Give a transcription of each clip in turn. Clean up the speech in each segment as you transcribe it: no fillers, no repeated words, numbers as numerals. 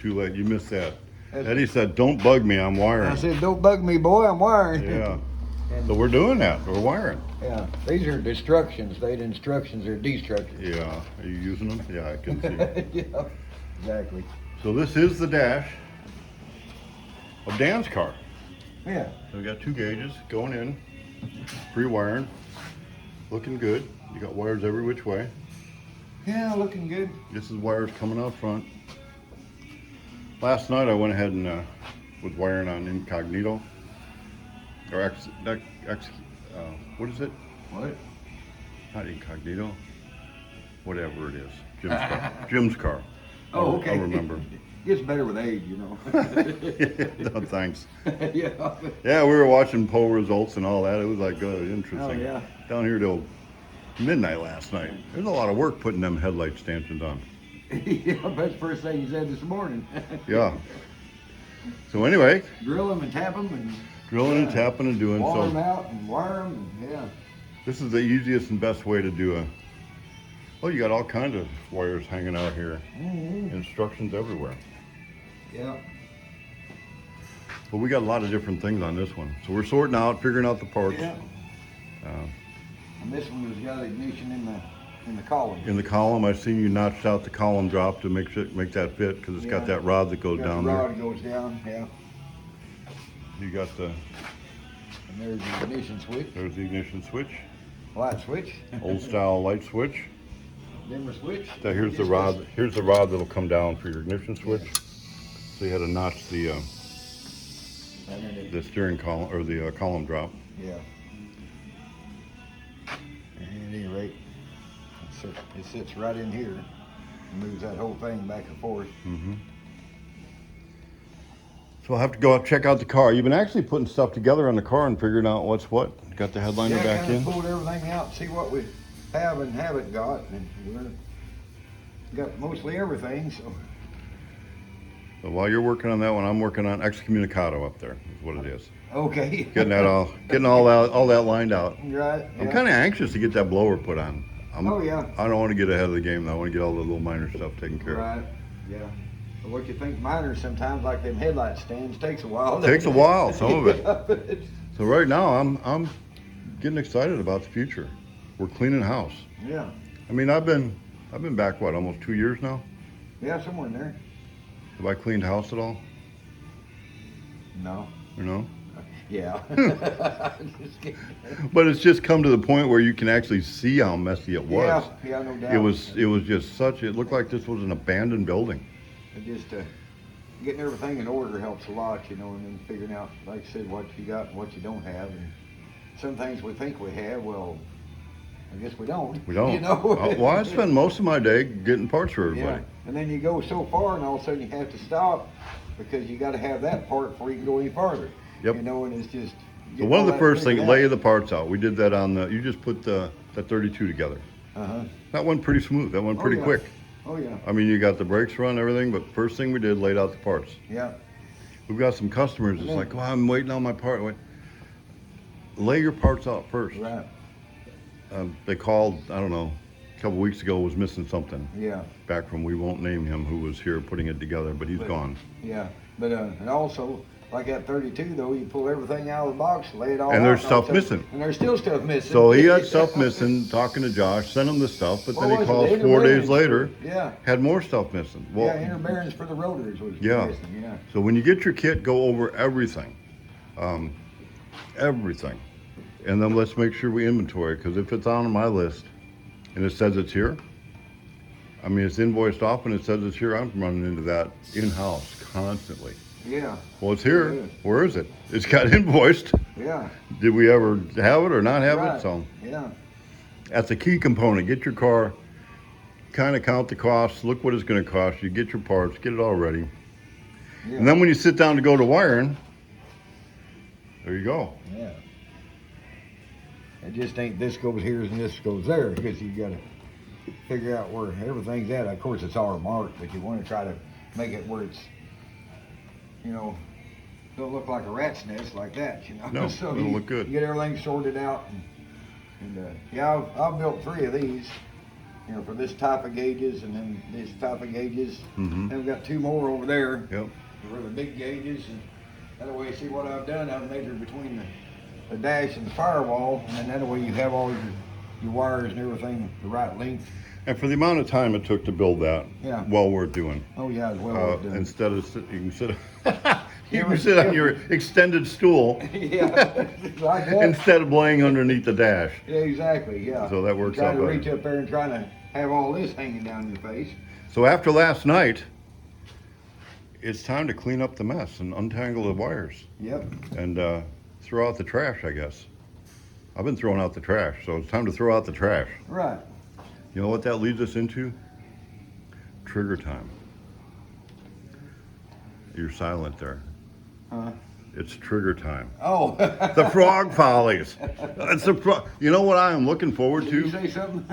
Too late, you missed that. Eddie said, don't bug me, I'm wiring. I said, don't bug me, boy, I'm wiring. Yeah. So we're doing that, we're wiring. Yeah, these are destructions. They ain't instructions, they're destructions. Yeah, are you using them? Yeah, I can see. Yeah, exactly. So this is the dash of Dan's car. Yeah. So we got 2 gauges going in, pre-wiring, looking good. You got wires every which way. Yeah, looking good. This is wires coming out front. Last night I went ahead and was wiring on incognito, or what is it? What? Not incognito. Whatever it is. Jim's car. Jim's car. Oh, okay. I'll remember. Gets better with age, you know. No, thanks. Yeah. Yeah, we were watching poll results and all that. It was like interesting. Oh, yeah. Down here till midnight last night. There's a lot of work putting them headlight stanchions on. Yeah, that's the first thing you said this morning. Yeah. So anyway. Drill them and tap them and. Drilling and tapping and doing wire so. them out and wire them and, yeah. This is the easiest and best way to do a. Oh, you got all kinds of wires hanging out here. Mm-hmm. Instructions everywhere. Yeah. But we got a lot of different things on this one. So we're sorting out, figuring out the parts. Yeah. And this one has got ignition in the column. In the column, I've seen you notched out the column drop to make that fit because it's got that rod that goes down the there. rod goes down, yeah. You got the. And there's the ignition switch. There's the ignition switch. Light switch. Old style light switch. Dimmer switch. So here's the rod. Here's the rod that'll come down for your ignition switch. So you had to notch the steering column or the column drop. Yeah. At any rate, it sits right in here and moves that whole thing back and forth. Mm-hmm. So I'll have to go out check out the car. You've been actually putting stuff together on the car and figuring out what's what. Got the headliner back in. Pulled everything out, see what we have and haven't got, and we're got mostly everything. So while you're working on that one, I'm working on excommunicado up there. Is what it is. Okay. Getting all that lined out. Right. I'm kind of anxious to get that blower put on. Oh yeah. I don't want to get ahead of the game though. I want to get all the little minor stuff taken care of. Right. Yeah. But what you think minor sometimes, like them headlight stands, takes a while. It takes a while, some of it. So right now I'm getting excited about the future. We're cleaning house. Yeah. I mean I've been back almost 2 years now. Yeah, somewhere in there. Have I cleaned house at all? No. You know? Yeah. But it's just come to the point where you can actually see how messy it was. Yeah, no doubt. It was just it looked like this was an abandoned building. It just getting everything in order helps a lot, you know, and then figuring out, like I said, what you got and what you don't have. And some things we think we have, well, I guess we don't. We don't. You know? Well, I spend most of my day getting parts for everybody. Yeah. And then you go so far, and all of a sudden you have to stop because you got to have that part before you can go any farther. Yep. You know, and it's just. So one of the first things, lay the parts out. We did that on you just put the 32 together. Uh-huh. That went pretty smooth. That went pretty quick. Oh, yeah. I mean, you got the brakes run, everything, but first thing we did, laid out the parts. Yeah. We've got some customers that's like, oh, I'm waiting on my part. Lay your parts out first. Right. They called, I don't know, a couple weeks ago, was missing something. Yeah. Back from, we won't name him, who was here putting it together, but he's gone. Yeah. But, and also, like that 32 though, you pull everything out of the box, lay it all out. And there's stuff missing. And there's still stuff missing. So he had stuff missing, talking to Josh, sent him the stuff, but then he calls 4 days later, had more stuff missing. Well, yeah, inner bearings for the rotors was yeah. missing, yeah. So when you get your kit, go over everything. Everything. And then let's make sure we inventory, because if it's on my list and it says it's here, I mean, it's invoiced off and it says it's here, I'm running into that in-house constantly. Yeah. Well, it's here. Where is it? It's got invoiced. Yeah. Did we ever have it or not have Right. it? So yeah. that's a key component. Get your car, kind of count the costs, look what it's going to cost you, get your parts, get it all ready. Yeah. And then when you sit down to go to wiring, there you go. Yeah. It just ain't this goes here and this goes there, because you got to figure out where everything's at. Of course, it's all marked, but you want to try to make it where it's, you know, don't look like a rat's nest like that, you know. No, so it'll look good. You get everything sorted out, and yeah, I've built 3 of these, you know, for this type of gauges and then this type of gauges. Mm-hmm. And we've got 2 more over there Yep. for the big gauges. And that way, see what I've done, I've measured between the dash and the firewall, and then that way you have all your wires and everything the right length. And for the amount of time it took to build that, Yeah. well worth doing. Oh yeah, it's well worth doing. Instead of you can sit, you can sit on your extended stool Yeah, like that. instead of laying underneath the dash. Yeah, exactly. Yeah. So that works try out to better. reach up there and trying to have all this hanging down your face. So after last night, it's time to clean up the mess and untangle the wires Yep. and throw out the trash, I guess. I've been throwing out the trash, so it's time to throw out the trash. Right. You know what that leads us into? Trigger time. You're silent there. Huh? It's trigger time. Oh. The frog follies. It's you know what I am looking forward Did you to? say something?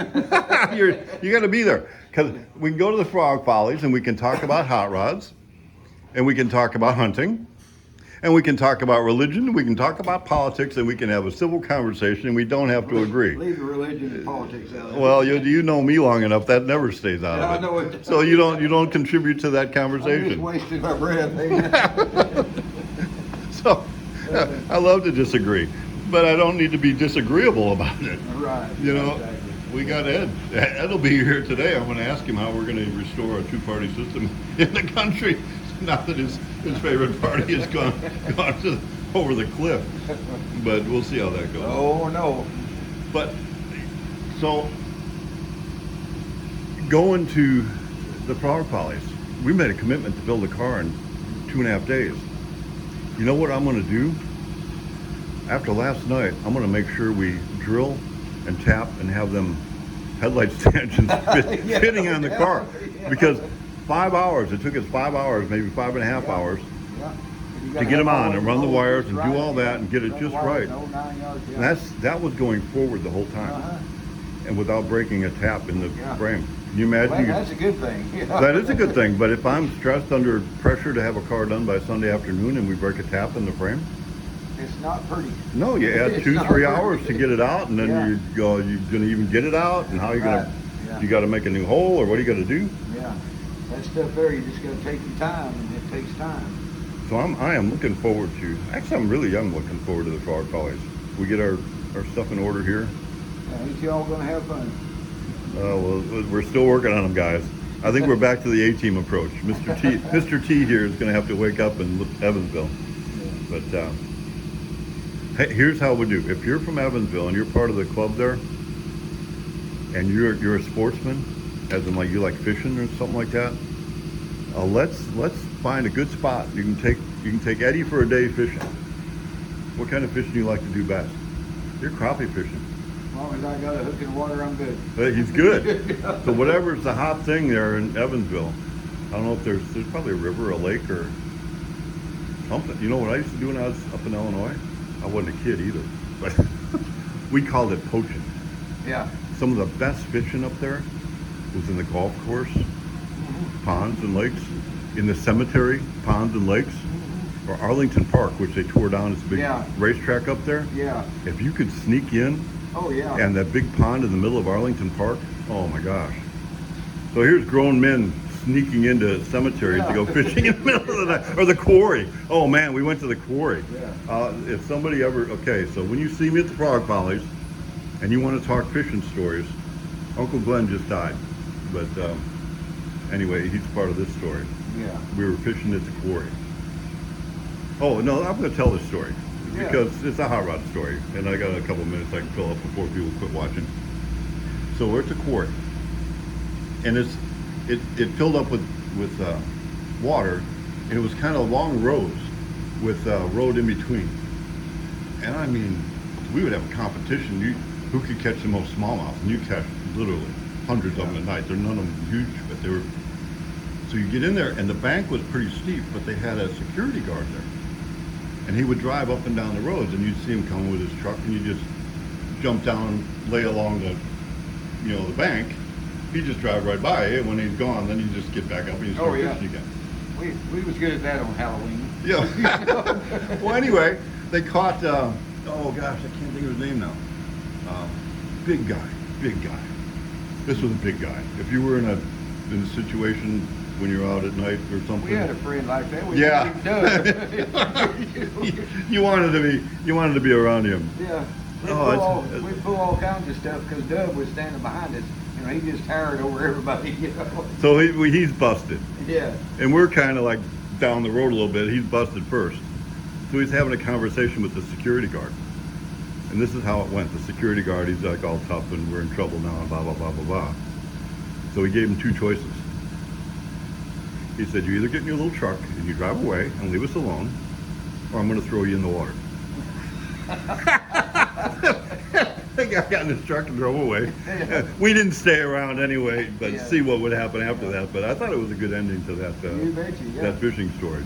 You got to be there because we can go to the frog follies and we can talk about hot rods, and we can talk about hunting, and we can talk about religion. We can talk about politics, and we can have a civil conversation, and we don't have to agree. Leave the religion and politics out. Well, you know me long enough that never stays out Yeah, I of know it. it. So you don't contribute to that I'm just conversation. wasting my breath. So I love to disagree, but I don't need to be disagreeable about it. Right. You know, Exactly. we got Ed. Ed'll be here today. I'm going to ask him how we're going to restore a two-party system in the country. Now that his favorite party has gone over the cliff, but we'll see how that goes. Oh no. But so going to the frog follies, we made a commitment to build a car in 2.5 days. You know what I'm going to do? After last night, I'm going to make sure we drill and tap and have them headlight stanchions Yeah, fitting on the car. yeah. Because 5 hours, it took us 5 hours, maybe 5.5 hours Yeah. You to gotta get them have on all and the run the bolts wires just and right, do all that and get it run the just wires right. the whole 9 yards, yeah. And that was going forward the whole time, Uh-huh. and without breaking a tap in the Yeah. frame. Can you imagine? Well, that's a good thing. Yeah. That is a good thing, but if I'm stressed under pressure to have a car done by Sunday afternoon and we break a tap in the frame, It's not pretty. no, you add It's 2-3 not pretty. hours to get it out, and then Yeah. you're gonna even get it out, and how you gonna, Right. Yeah. you gotta make a new hole, or what are you gonna do? Yeah. That stuff there, you just gotta take your time, and it takes time. So I am looking forward to, actually I'm really young looking forward to the frog follies. We get our stuff in order here. Ain't you all gonna have fun? Well, we're still working on them, guys. I think we're back to the A-team approach. Mr. T here is going to have to wake up in Evansville. But hey, here's how we do. If you're from Evansville and you're part of the club there, and you're a sportsman, as in like you like fishing or something like that, let's find a good spot. You can take Eddie for a day fishing. What kind of fishing do you like to do best? You're crappie fishing. As long as I got a hook in the water, I'm good. He's good. So whatever's the hot thing there in Evansville, I don't know if there's probably a river, a lake, or something. You know what I used to do when I was up in Illinois? I wasn't a kid either, but we called it poaching. Yeah. Some of the best fishing up there was in the golf course, ponds and lakes, in the cemetery, ponds and lakes, or Arlington Park, which they tore down. It's a big Yeah. racetrack up there. Yeah. If you could sneak in, Oh, yeah. and that big pond in the middle of Arlington Park, oh my gosh. So here's grown men sneaking into cemeteries to go fishing in the middle of the night, or the quarry. Oh man, we went to the quarry. Yeah. If somebody ever, okay, so when you see me at the frog follies and you want to talk fishing stories, Uncle Glenn just died. But anyway, he's part of this story. Yeah. We were fishing at the quarry. Oh no, I'm going to tell this story. Yeah. Because it's a hot rod story, and I got a couple minutes I can fill up before people quit watching. So we're at the quarry, and it filled up with water, and it was kind of long rows with a road in between. And I mean, we would have a competition. Who could catch the most smallmouth? And you catch literally hundreds of them at night. They're none of them huge, but they were. So you get in there, and the bank was pretty steep, but they had a security guard there. And he would drive up and down the roads, and you'd see him coming with his truck, and you just jump down, lay along the bank. He'd just drive right by you, and when he's gone, then you just get back up and you start fishing again. We was good at that on Halloween. Yeah. Well, anyway, they caught. Oh gosh, I can't think of his name now. Big guy. This was a big guy. If you were in a situation when you're out at night or something. We had a friend like that. We Yeah. Doug. you wanted to be around him. Yeah. Oh, We'd pull all kinds of stuff because Doug was standing behind us. You know, he just towered over everybody. You know. So he's busted. Yeah. And we're kind of like down the road a little bit. He's busted first. So he's having a conversation with the security guard. And this is how it went. The security guard, he's like all tough and we're in trouble now and blah, blah, blah, blah, blah. So he gave him two choices. He said, you either get in your little truck and you drive away and leave us alone, or I'm going to throw you in the water. The guy got in his truck and drove away. We didn't stay around anyway, but Yeah. see what would happen after that. But I thought it was a good ending to that You betcha, yeah. that fishing story.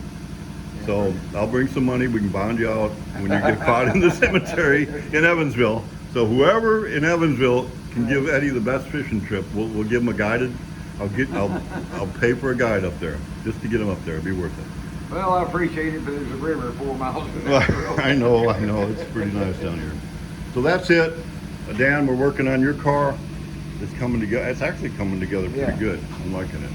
So I'll bring some money. We can bond you out when you get caught in the cemetery in Evansville. So whoever in Evansville can give Eddie the best fishing trip, we'll give him a guided. I'll pay for a guide up there just to get him up there. It'd be worth it. Well, I appreciate it, but there's a river 4 miles from that road. I know. It's pretty nice down here. So that's it. Dan, we're working on your car. It's coming together. It's actually coming together pretty Yeah. good. I'm liking it.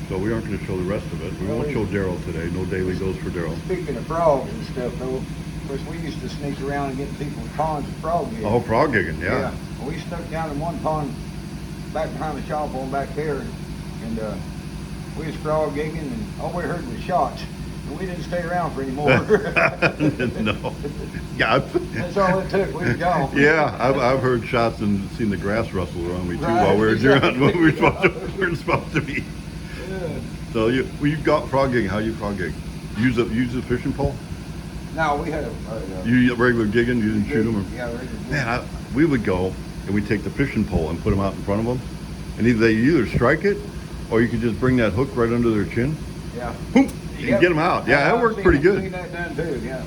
So we aren't going to show the rest of it. We won't show Daryl today. No daily dose for Daryl. Speaking of frogs and stuff, though, of course, we used to sneak around and get people's ponds and frog gigging. Oh, frog gigging, yeah. Well, we snuck down in one pond back behind the shop on back there, and we was frog gigging, and all we heard was shots. And we didn't stay around for any more. No. Yeah. That's all it took. We was gone. Yeah, I've heard shots and seen the grass rustle around me too Right, while we were exactly. when we were supposed to be. Yeah. So you've got frog gigging. How you frog gig? Use a fishing pole? No, we had a You regular gigging? You didn't shoot them? Or? Yeah, regular. Man, we would go and we'd take the fishing pole and put them out in front of them, and either strike it, or you could just bring that hook right under their chin, Yeah. boom, and get them out. Yeah, that worked pretty Seen good. that done too. Yeah.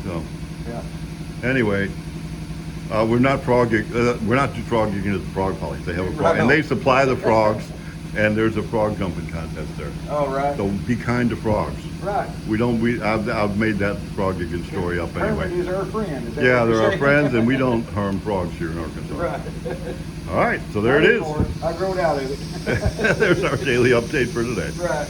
So Yeah. anyway, we're not frog gigging at the frog pollies. They have a frog, Right and on. they supply the frogs, and there's a frog jumping contest there. All right. So be kind to frogs. Right. I've made that frog gigging story up Hermit anyway. is our friend. Is that Yeah, what they're you're our saying? friends, and we don't harm frogs here in Arkansas. Right. All right, so there it is. I growed out of it. There's our daily update for today. Right.